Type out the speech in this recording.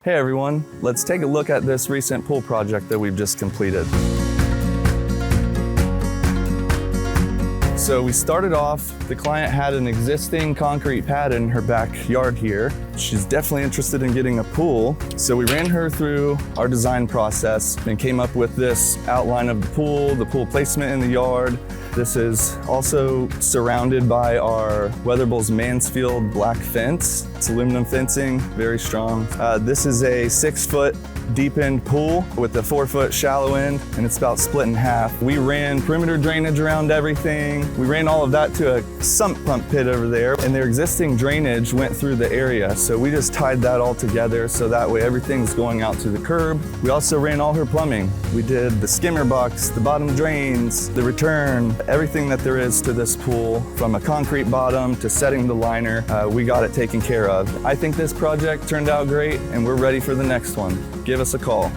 Hey everyone, let's take a look at this recent pool project that we've just completed. So we started off, the client had an existing concrete pad in her backyard here. She's definitely interested in getting a pool. So we ran her through our design process and came up with this outline of the pool placement in the yard. This is also surrounded by our Weatherbulls Mansfield black fence. It's aluminum fencing, very strong. This is a 6-foot deep end pool with a 4-foot shallow end, and it's about split in half. We ran perimeter drainage around everything. We ran all of that to a sump pump pit over there, and their existing drainage went through the area. So we just tied that all together so that way everything's going out to the curb. We also ran all her plumbing. We did the skimmer box, the bottom drains, the return, everything that there is to this pool, from a concrete bottom to setting the liner, we got it taken care of. I think this project turned out great, and we're ready for the next one. Give us a call.